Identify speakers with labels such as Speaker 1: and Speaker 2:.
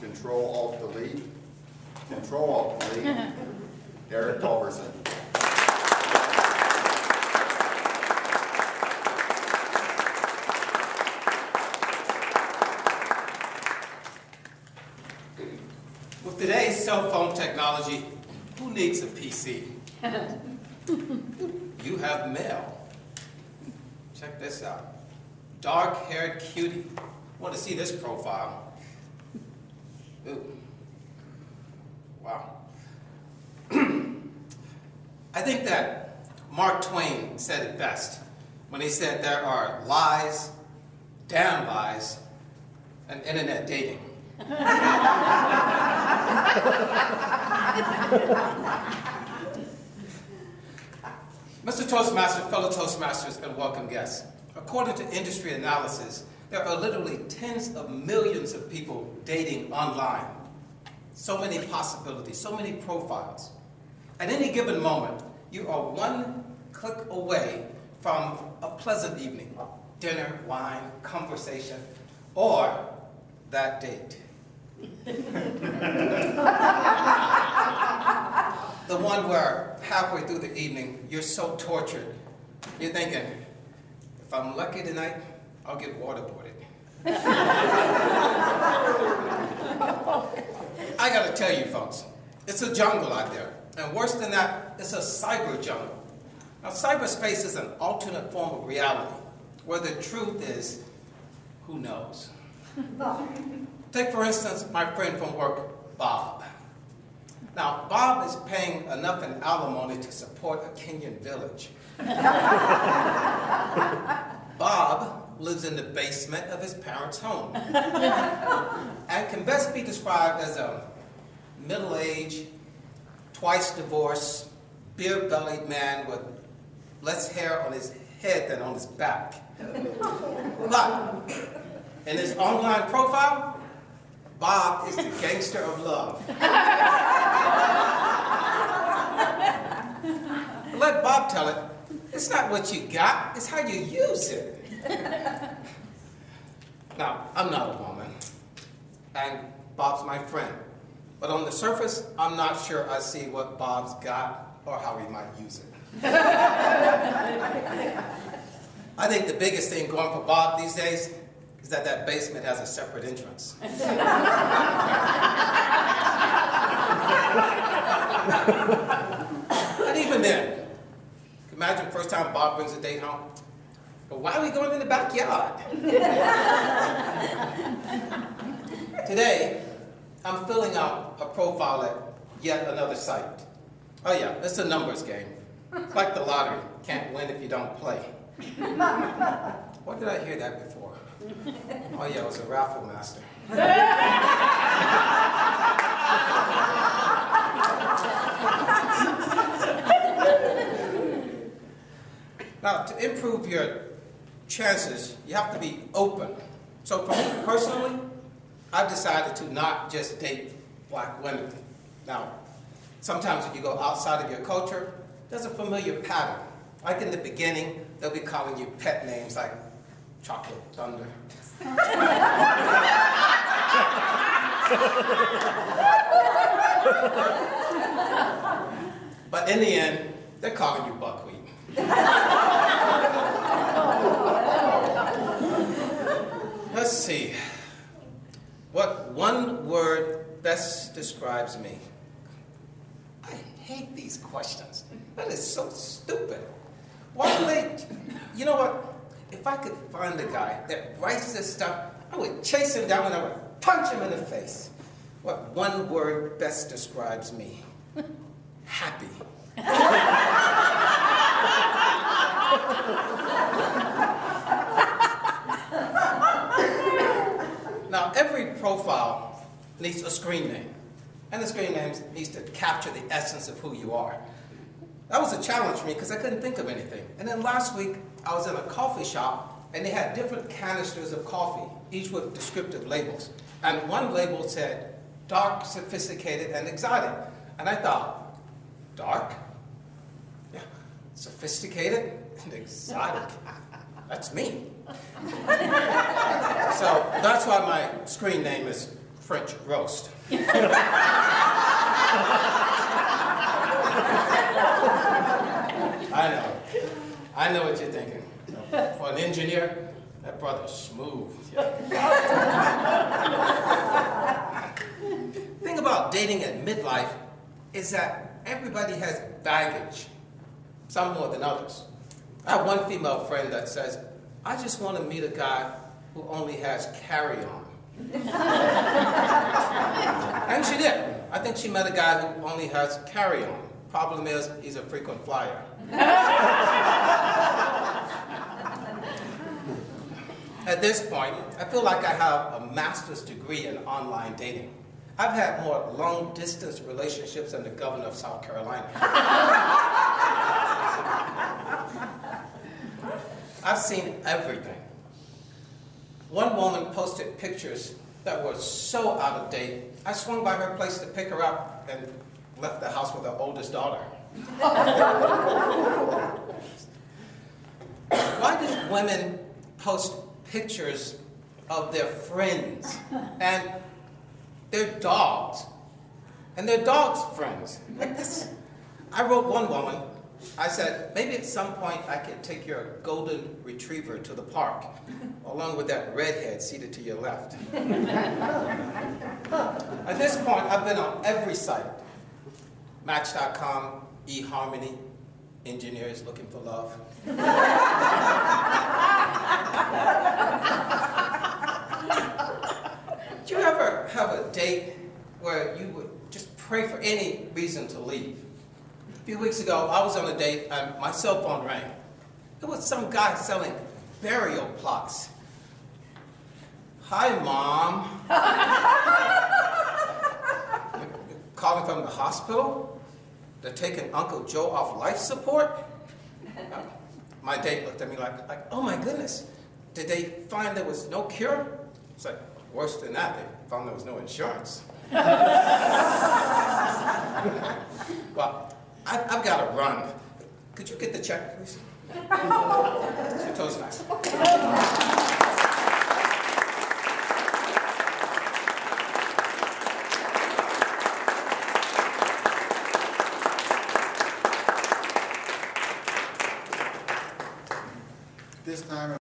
Speaker 1: Control-Alt-Delete. Control-Alt-Delete. Eric Culberson.
Speaker 2: With today's cell phone technology, who needs a PC? You have mail. Check this out. Dark-haired cutie. Want to see this profile? Ooh. Wow. I think that Mark Twain said it best when he said there are lies, damn lies, and internet dating. Mr. Toastmaster, fellow Toastmasters, and welcome guests. According to industry analysis, there are literally tens of millions of people dating online. So many possibilities, so many profiles. At any given moment, you are one click away from a pleasant evening, dinner, wine, conversation, or that date. The one where halfway through the evening, you're so tortured, you're thinking, if I'm lucky tonight, I'll get waterboarded. I gotta tell you folks, it's a jungle out there. And worse than that, it's a cyber jungle. Now, cyberspace is an alternate form of reality, where the truth is, who knows? Take, for instance, my friend from work, Bob. Now, Bob is paying enough in alimony to support a Kenyan village. Bob lives in the basement of his parents' home and can best be described as a middle-aged, twice divorced, beer-bellied man with less hair on his head than on his back. But in his online profile, Bob is the gangster of love. Let Bob tell it. It's not what you got, it's how you use it. Now, I'm not a woman, and Bob's my friend. But on the surface, I'm not sure I see what Bob's got or how he might use it. I think the biggest thing going for Bob these days is that that basement has a separate entrance. And even then, imagine first time Bob brings a date home. But why are we going in the backyard? Today, I'm filling out a profile at yet another site. Oh yeah, it's a numbers game. It's like the lottery. Can't win if you don't play. Where did I hear that before? Oh yeah, it was a raffle master. Now, to improve your chances, you have to be open. So for me personally, I've decided to not just date black women. Now, sometimes if you go outside of your culture, there's a familiar pattern. Like in the beginning, they'll be calling you pet names like Chocolate Thunder. But in the end, they're calling you buckwheat. Let's see. What one word best describes me? I hate these questions. That is so stupid. Why do they... You know what? If I could find a guy that writes this stuff, I would chase him down and I would punch him in the face. What one word best describes me? Happy. Now, every profile needs a screen name. And the screen name needs to capture the essence of who you are. That was a challenge for me because I couldn't think of anything. And then last week, I was in a coffee shop and they had different canisters of coffee, each with descriptive labels. And one label said, dark, sophisticated, and exotic. And I thought, dark? Yeah, sophisticated and exotic. That's me. So that's why my screen name is French roast. I know what you're thinking. For an engineer, that brother's smooth. Thing about dating at midlife is that everybody has baggage, some more than others. I have one female friend that says, I just want to meet a guy who only has carry-on. And she did. I think she met a guy who only has carry-on. Problem is, he's a frequent flyer. At this point, I feel like I have a master's degree in online dating. I've had more long-distance relationships than the governor of South Carolina. I've seen everything. One woman posted pictures that were so out of date, I swung by her place to pick her up and left the house with her oldest daughter. Why do women post pictures of their friends and their dogs and their dogs' friends? Like this. I wrote one woman, I said, maybe at some point I could take your golden retriever to the park, along with that redhead seated to your left. At this point, I've been on every site. Match.com, eHarmony, engineers looking for love. Do you ever have a date where you would just pray for any reason to leave? A few weeks ago, I was on a date and my cell phone rang. It was some guy selling burial plots. Hi, Mom. You're calling from the hospital? They're taking Uncle Joe off life support? My date looked at me like, oh my goodness, did they find there was no cure? It's like, worse than that, they found there was no insurance. Well, I've got to run. Could you get the check, please? Your toast nice.
Speaker 1: This time